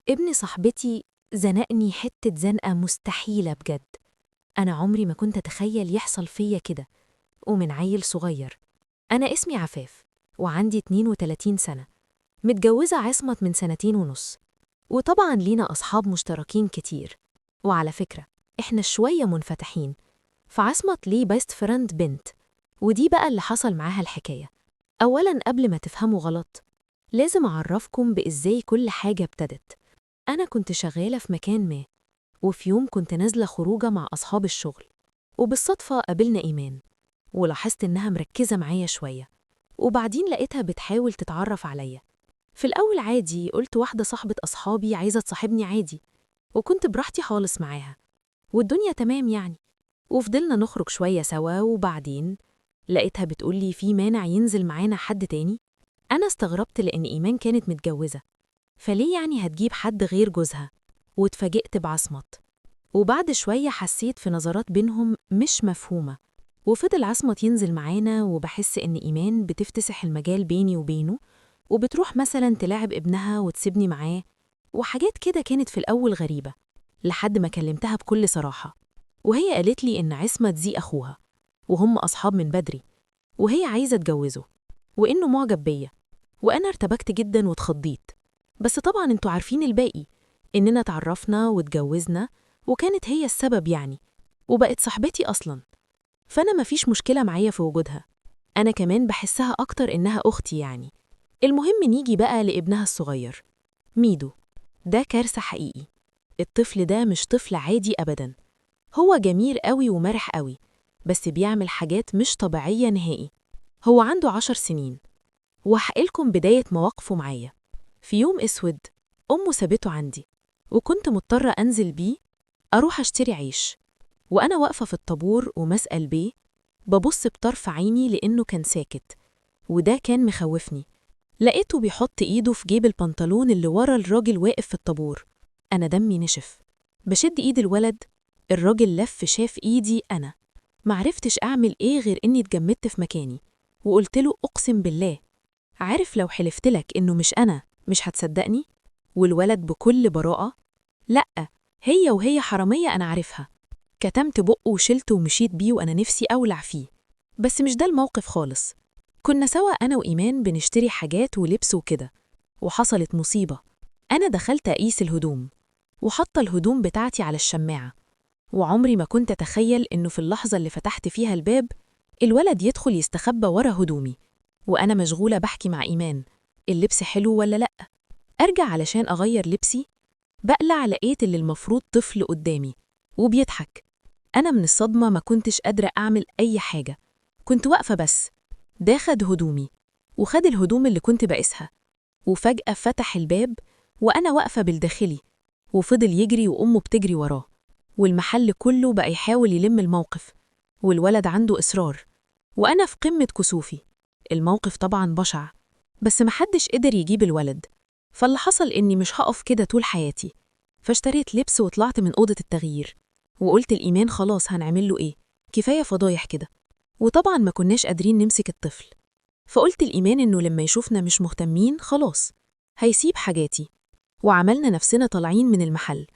ابن صاحبتي زنقني حتة زنقة مستحيلة بجد. أنا عمري ما كنت أتخيل يحصل فيا كده، ومن عيل صغير. أنا اسمي عفاف وعندي 32 سنة، متجوزة عصمت من 2.5 سنين، وطبعا لينا أصحاب مشتركين كتير. وعلى فكرة إحنا شوية منفتحين، فعصمت ليه بيست فريند بنت. ودي بقى اللي حصل معاها الحكاية. أولا قبل ما تفهموا غلط، لازم أعرفكم بإزاي كل حاجة ابتدت. أنا كنت شغالة في مكان ما، وفي يوم كنت نازلة خروجة مع أصحاب الشغل، وبالصدفة قابلنا إيمان، ولاحظت إنها مركزة معايا شوية، وبعدين لقيتها بتحاول تتعرف عليا. في الأول عادي، قلت واحدة صاحبة أصحابي عايزة تصاحبني عادي، وكنت براحتي خالص معاها، والدنيا تمام يعني. وفضلنا نخرج شوية سوا، وبعدين لقيتها بتقولي في مانع ينزل معانا حد تاني. أنا استغربت لأن إيمان كانت متجوزة، فليه يعني هتجيب حد غير جوزها؟ واتفاجئت بعصمت، وبعد شوية حسيت في نظرات بينهم مش مفهومة. وفضل عصمت ينزل معانا، وبحس إن إيمان بتفتسح المجال بيني وبينه، وبتروح مثلا تلاعب ابنها وتسيبني معاه، وحاجات كده كانت في الأول غريبة، لحد ما كلمتها بكل صراحة، وهي قالت لي إن عصمت دي أخوها، وهم أصحاب من بدري، وهي عايزة تجوزه، وإنه معجب بيا. وأنا ارتبكت جدا واتخضيت، بس طبعا انتوا عارفين الباقي، إننا اتعرفنا واتجوزنا، وكانت هي السبب يعني، وبقت صاحبتي أصلا. فأنا مفيش مشكلة معايا في وجودها، أنا كمان بحسها أكتر إنها أختي يعني. المهم نيجي بقى لابنها الصغير، ميدو. ده كارثة حقيقي. الطفل ده مش طفل عادي أبدا، هو جميل قوي ومرح قوي، بس بيعمل حاجات مش طبيعية نهائي. هو عنده 10 سنين، وهحكيلكم بداية مواقفه معايا. في يوم أسود، أمه سابته عندي، وكنت مضطرة أنزل بيه أروح أشتري عيش. وأنا واقفة في الطابور ومسأل بيه، ببص بطرف عيني لأنه كان ساكت، وده كان مخوفني. لقيته بيحط إيده في جيب البنطلون اللي ورا الراجل واقف في الطابور. أنا دمي نشف، بشد إيد الولد، الراجل لف شاف إيدي أنا، معرفتش أعمل إيه غير إني اتجمدت في مكاني، وقلت له أقسم بالله، عارف لو حلفتلك إنه مش أنا مش هتصدقني؟ والولد بكل براءة، لأ، وهي حرامية أنا عارفها. كتمت بقه وشلته ومشيت بيه وأنا نفسي أولع فيه. بس مش ده الموقف خالص. كنا سوا أنا وإيمان بنشتري حاجات ولبس وكده، وحصلت مصيبة. أنا دخلت أقيس الهدوم، وحط الهدوم بتاعتي على الشماعة، وعمري ما كنت أتخيل إنه في اللحظة اللي فتحت فيها الباب الولد يدخل يستخبى ورا هدومي، وأنا مشغولة بحكي مع إيمان اللبس حلو ولا لأ. أرجع علشان أغير لبسي، بقلع لقيت اللي المفروض طفل قدامي وبيضحك. أنا من الصدمة ما كنتش قادرة أعمل أي حاجة، كنت واقفة بس. ده خد هدومي، وخد الهدوم اللي كنت بقيسها، وفجأة فتح الباب وأنا واقفة بالداخلي، وفضل يجري وأمه بتجري وراه، والمحل كله بقى يحاول يلم الموقف، والولد عنده إصرار، وأنا في قمة كسوفي. الموقف طبعا بشع، بس محدش قدر يجيب الولد. فاللي حصل إني مش هقف كده طول حياتي، فاشتريت لبس وطلعت من أوضة التغيير، وقلت الإيمان خلاص هنعمله إيه، كفاية فضايح كده. وطبعا ما كناش قادرين نمسك الطفل، فقلت الإيمان إنه لما يشوفنا مش مهتمين خلاص هيسيب حاجاتي. وعملنا نفسنا طالعين من المحل،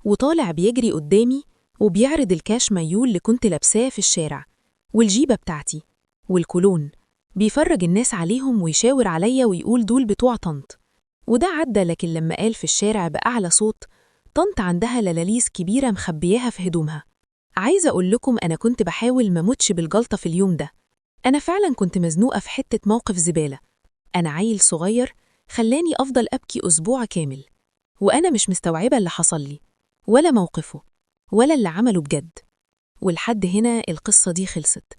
وطالع بيجري قدامي وبيعرض الكاش مايو اللي كنت لابساه في الشارع، والجيبة بتاعتي، والكولون، بيفرج الناس عليهم ويشاور عليا ويقول دول بتوع طنط. وده عدى، لكن لما قال في الشارع بأعلى صوت طنط عندها للاليس كبيرة مخبياها في هدومها. عايزة أقول لكم أنا كنت بحاول ما موتش بالجلطة في اليوم ده. أنا فعلا كنت مزنوقة في حتة موقف زبالة. أنا عيل صغير خلاني أفضل أبكي أسبوع كامل، وأنا مش مستوعبة اللي حصل لي، ولا موقفه، ولا اللي عمله بجد. ولحد هنا القصة دي خلصت،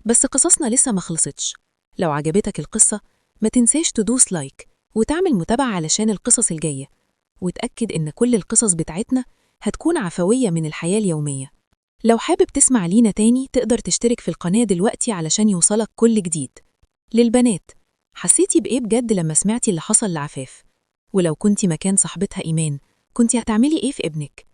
بس قصصنا لسه ما خلصتش. لو عجبتك القصة ما تنساش تدوس لايك وتعمل متابعة علشان القصص الجاية، وتأكد إن كل القصص بتاعتنا هتكون عفوية من الحياة اليومية. لو حابب تسمع لينا تاني تقدر تشترك في القناة دلوقتي علشان يوصلك كل جديد. للبنات، حسيتي بإيه بجد لما سمعتي اللي حصل لعفاف؟ ولو كنتي مكان صاحبتها إيمان كنتي هتعملي إيه في ابنك؟